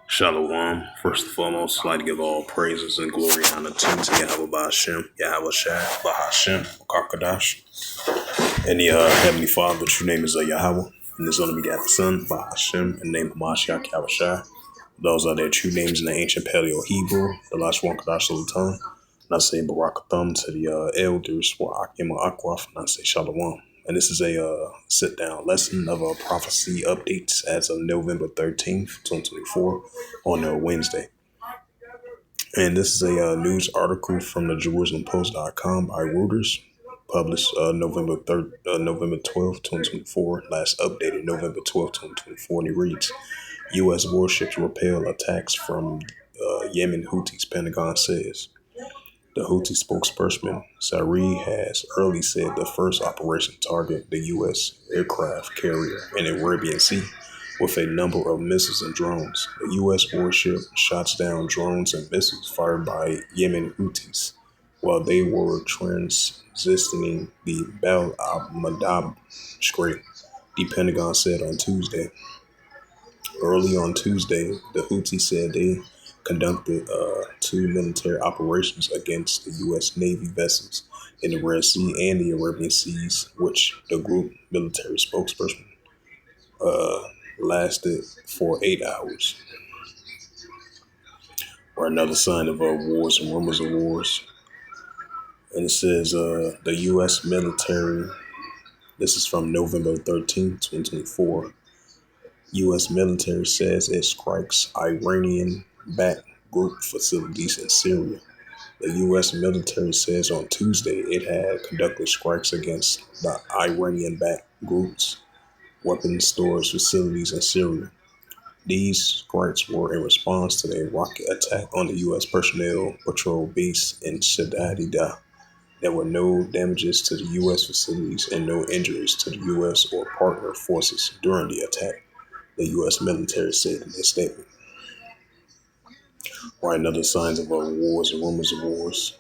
Shalom. First and foremost, I'd like to give all praises and glory and honor to Yahweh Ba'ashem, Yahweh Shai, Bahashem, Karkadash, and the Heavenly Father. The true name is Yahweh, and His only begotten Son, Bahashem, and the name of Mashiach Yahweh Shai. Those are their true names in the ancient Paleo Hebrew, the last one Kadash Sultan. And I say Barakatham to the elders, for Akim Akwaf, and I say Shalom. And this is a sit-down lesson of prophecy updates as of November 13th, 2024, on Wednesday. And this is a news article from the JerusalemPost.com by Reuters, published November 12th, 2024, last updated November 12th, 2024, and it reads, U.S. warships repel attacks from Yemen Houthis, Pentagon says. The Houthi spokesperson, Sari, has early said the first operation targeted the U.S. aircraft carrier in the Arabian Sea with a number of missiles and drones. The U.S. warship shot down drones and missiles fired by Yemen Houthis while they were transiting the Bab al-Mandab Strait, the Pentagon said on Tuesday. Early on Tuesday, the Houthis said they conducted two military operations against the U.S. Navy vessels in the Red Sea and the Arabian Seas, which the group military spokesperson lasted for 8 hours. Or another sign of wars and rumors of wars. And it says the U.S. military, this is from November 13th, 2024, U.S. military says it strikes Iranian-backed group facilities in Syria. The U.S. military says on Tuesday it had conducted strikes against the Iranian-backed group's weapons storage facilities in Syria. These strikes were in response to a rocket attack on the U.S. personnel patrol base in Shadadida. There were no damages to the U.S. facilities and no injuries to the U.S. or partner forces during the attack, the U.S. military said in a statement. Right, another signs of wars and rumors of wars.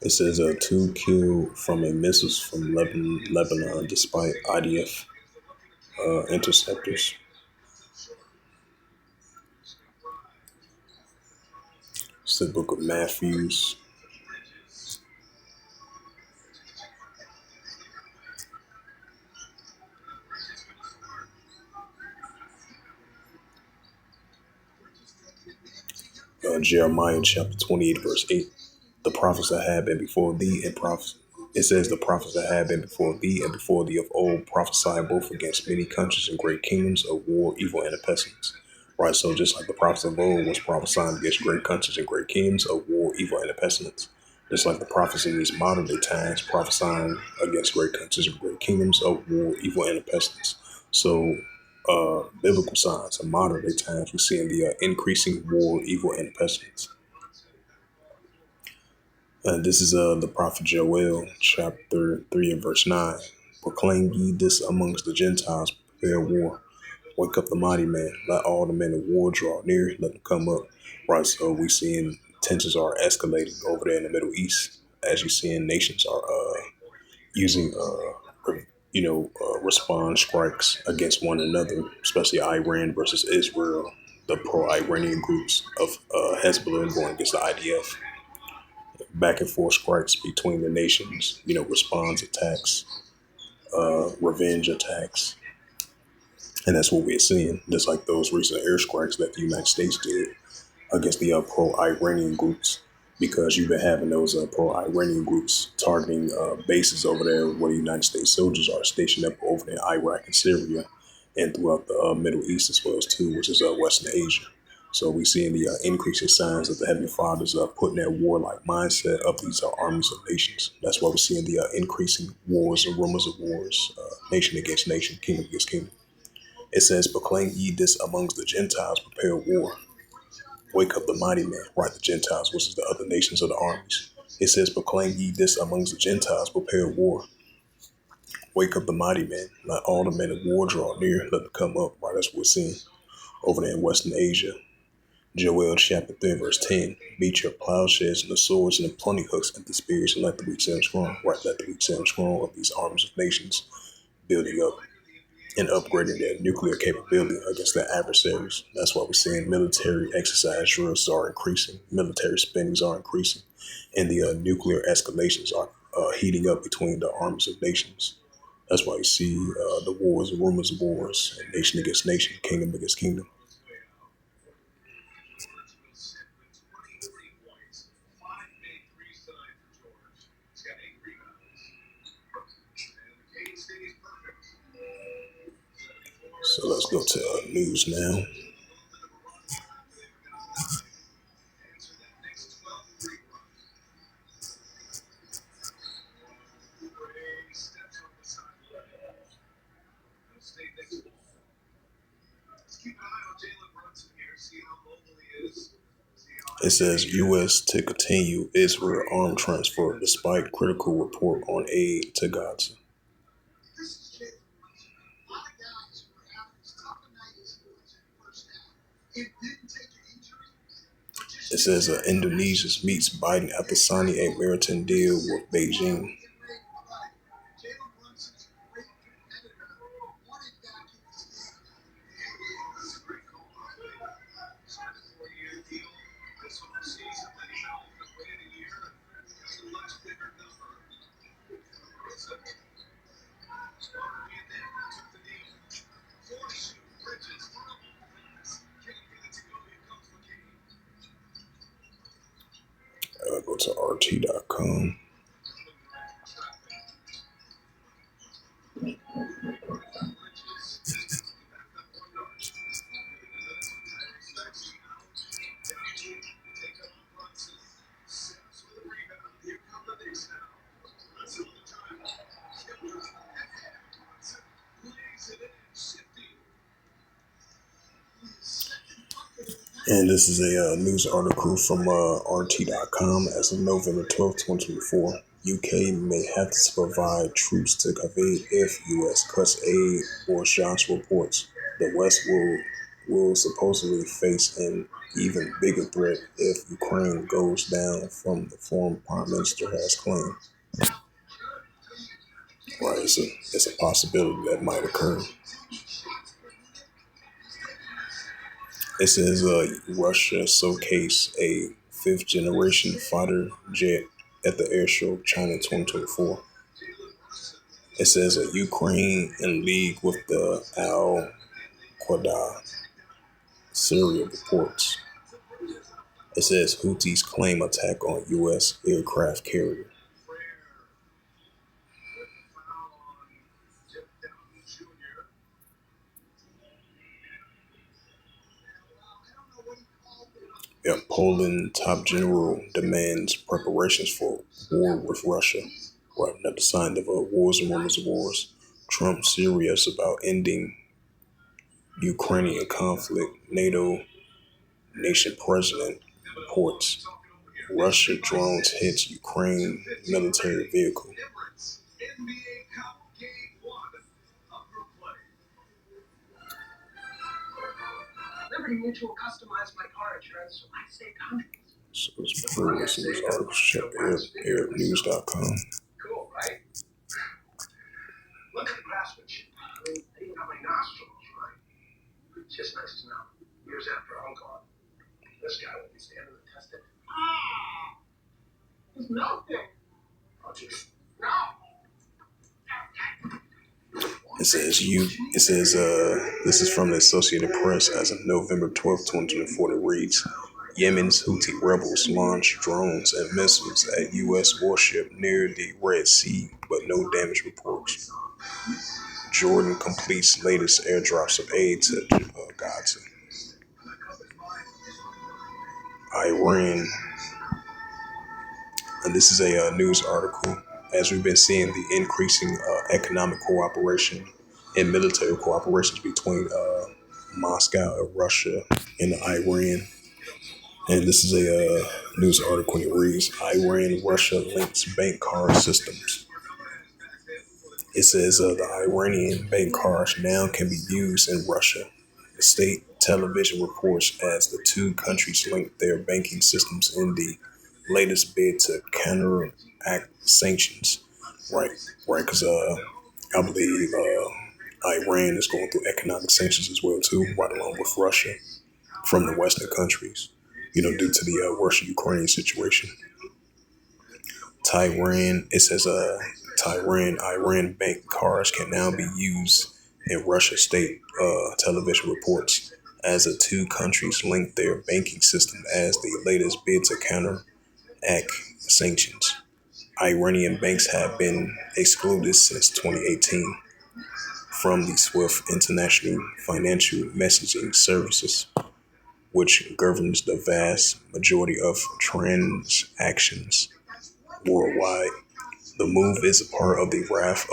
It says 2 killed from a missiles from Lebanon despite IDF interceptors. It's the book of Matthews. Jeremiah chapter 28, verse 8. The prophets that have been before thee and prophets. It says the prophets that have been before thee and before thee of old prophesied both against many countries and great kingdoms of war, evil, and a pestilence. Right, so just like the prophets of old was prophesying against great countries and great kingdoms of war, evil, and a pestilence. Just like the prophets in these modern day times prophesying against great countries and great kingdoms of war, evil, and a pestilence. So biblical signs of modern day times, we're seeing the increasing war, evil, and pestilence. This is the prophet Joel, chapter 3 and verse 9. Proclaim ye this amongst the Gentiles, prepare war. Wake up the mighty man. Let all the men of war draw near. Let them come up. Right, so we're seeing tensions are escalating over there in the Middle East. As you're seeing, nations are using respond strikes against one another, especially Iran versus Israel, the pro-Iranian groups of Hezbollah going against the IDF. Back and forth strikes between the nations, response attacks, revenge attacks. And that's what we're seeing, just like those recent airstrikes that the United States did against the pro-Iranian groups, because you've been having those pro-Iranian groups targeting bases over there where the United States soldiers are stationed up over in Iraq and Syria and throughout the Middle East as well as too, which is Western Asia. So we're seeing the increasing signs that the Heavenly Father's putting that warlike mindset of these armies of nations. That's why we're seeing the increasing wars and rumors of wars, nation against nation, kingdom against kingdom. It says, proclaim ye this amongst the Gentiles, prepare war. Wake up the mighty man, right, the Gentiles, which is the other nations of the armies. It says, proclaim ye this amongst the Gentiles, prepare war. Wake up the mighty man, let all the men of war draw near, let them come up, right, that's what we're seeing over there in Western Asia. Joel chapter 3, verse 10. Beat your plowshares and the swords and the plenty hooks at the spears and let the weak say I'm strong. Right, let the weak say I'm strong of these arms of nations, building up and upgrading their nuclear capability against their adversaries. That's why we're seeing military exercise drills are increasing, military spendings are increasing, and the nuclear escalations are heating up between the armies of nations. That's why you see the wars, the rumors of wars, and nation against nation, kingdom against kingdom. So let's go to news now. It says U.S. to continue Israel arm transfer despite critical report on aid to Gaza. It says Indonesia meets Biden after signing a maritime deal with Beijing. Go to RT.com. And this is a news article from RT.com as of November 12th, 2024. UK may have to provide troops to Kuwait if US cuts aid, or Shots reports. The West will supposedly face an even bigger threat if Ukraine goes down, from the foreign prime minister has claimed. Right, it's a possibility that might occur. It says Russia showcased a fifth generation fighter jet at the air show China 2024. It says Ukraine in league with the Al Qaeda, Syria reports. It says Houthis claim attack on U.S. aircraft carrier. Yeah, Poland top general demands preparations for war with Russia. Right, another sign of wars and rumors of wars. Trump serious about ending Ukrainian conflict. NATO nation president reports Russia drones hits Ukraine military vehicle. So it's before this news article, check ArabNews.com. It says this is from the Associated Press as of November 12th, 2024. It reads, Yemen's Houthi rebels launched drones and missiles at U.S. warship near the Red Sea, but no damage reports. Jordan completes latest airdrops of aid to Gaza. Iran, and this is a news article, as we've been seeing the increasing economic cooperation and military cooperations between Moscow and Russia and Iran. And this is a news article. It reads, Iran, Russia links bank card systems. It says the Iranian bank cards now can be used in Russia. The state television reports as the two countries linked their banking systems in the latest bid to counteract sanctions. Right, right, because I believe Iran is going through economic sanctions as well too, right along with Russia from the Western countries. Due to the Russia-Ukraine situation. It says Iran bank cards can now be used in Russia state television reports as the two countries link their banking system as the latest bid to counteract sanctions. Iranian banks have been excluded since 2018 from the SWIFT international financial messaging services, which governs the vast majority of transactions worldwide. The move is a part of the raft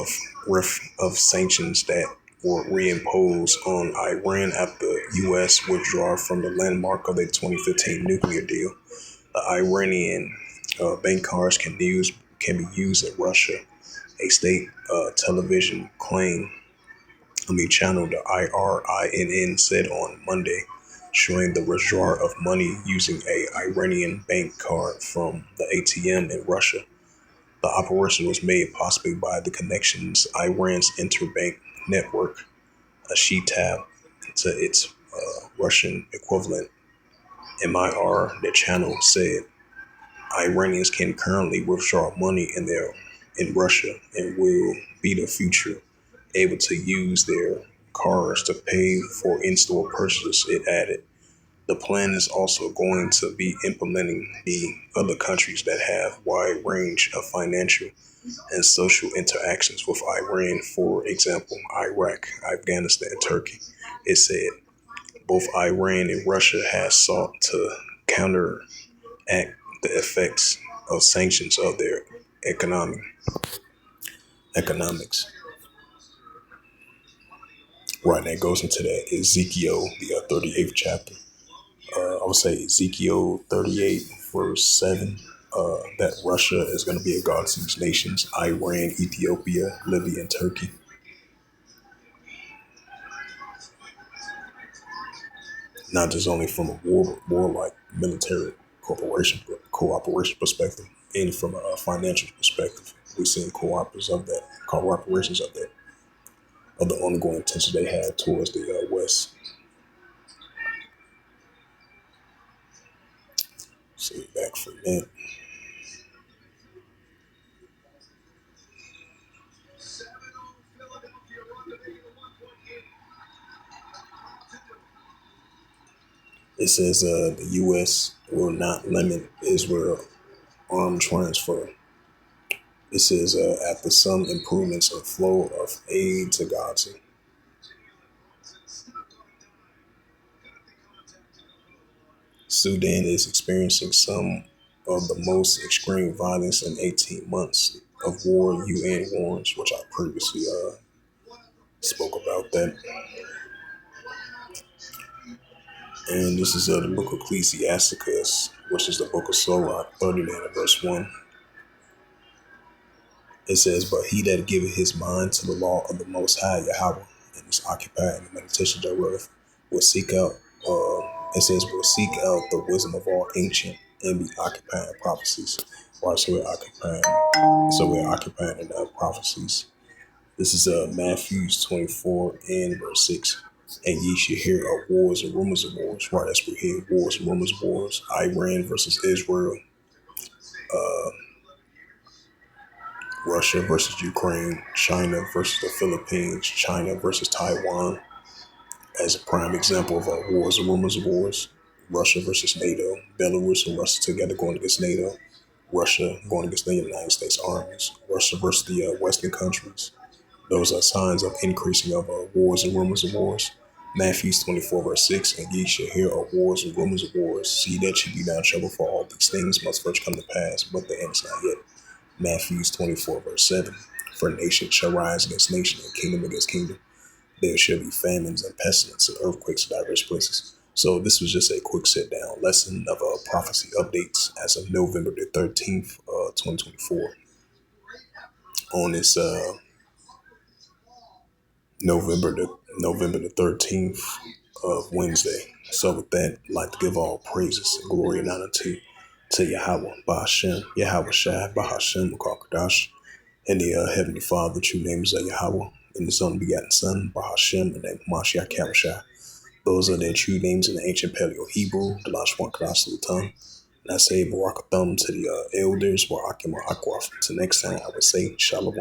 of sanctions that were reimposed on Iran after the U.S. withdrawal from the landmark of the 2015 nuclear deal. The Iranian bank cards can be used in Russia. A state television channel, the IRINN, said on Monday, showing the withdrawal of money using a Iranian bank card from the ATM in Russia. The operation was made possible by the connections Iran's interbank network, a tab to its Russian equivalent. MIR, the channel said, Iranians can currently withdraw money in Russia and will be the future able to use their cards to pay for in-store purchases. It added, the plan is also going to be implementing the other countries that have wide range of financial and social interactions with Iran, for example, Iraq, Afghanistan, and Turkey. It said both Iran and Russia have sought to counteract the effects of sanctions of their economics. Right, that goes into that Ezekiel, the 38th chapter. I would say Ezekiel 38, verse 7, that Russia is going to be a god to these nations, Iran, Ethiopia, Libya, and Turkey. Not just only from a warlike military cooperation perspective, and from a financial perspective. We're seeing cooperations of the ongoing tension they have towards the West. So back from that. It says the U.S. will not limit Israel arm transfer. It says after some improvements in flow of aid to Gaza. Sudan is experiencing some of the most extreme violence in 18 months of war, UN warns, which I previously spoke about that. And this is the book of Ecclesiasticus, which is the book of Sirach, 39 verse 1. It says, but he that giveth his mind to the law of the Most High Yahweh, and is occupied in the meditation thereof, will seek out, will seek out the wisdom of all ancient and be occupied in prophecies. Why? So we're occupying in prophecies. This is Matthew 24 and verse 6. And ye shall hear of wars and rumors of wars. Right, that's what we hear, wars and rumors of wars. Iran versus Israel, Russia versus Ukraine, China versus the Philippines, China versus Taiwan, as a prime example of wars and rumors of wars. Russia versus NATO, Belarus and Russia together going against NATO, Russia going against the United States armies, Russia versus the Western countries. Those are signs of increasing of wars and rumors of wars. Matthew 24 verse 6, and ye shall hear of wars and rumors of wars. See that ye be not troubled, for all these things must first come to pass, but the end is not yet. Matthew 24 verse 7, for nation shall rise against nation and kingdom against kingdom. There shall be famines and pestilence and earthquakes in diverse places. So this was just a quick sit-down lesson of prophecy updates as of November the 13th, 2024. On this November the 13th, of Wednesday. So with that, I'd like to give all praises and glory and honor to Yahweh, Bahashem, Yahweh Shai, Bahashem, Karkadash, and the Heavenly Father, true name is Yahweh, and His only begotten Son, Bahashem, the name of Mashiach Yahushua. Those are their true names in the ancient Paleo Hebrew, the last one Kadas Sultan. And I say Barakathum to the elders, Barakim Akwa. Until next time, I would say Shalom.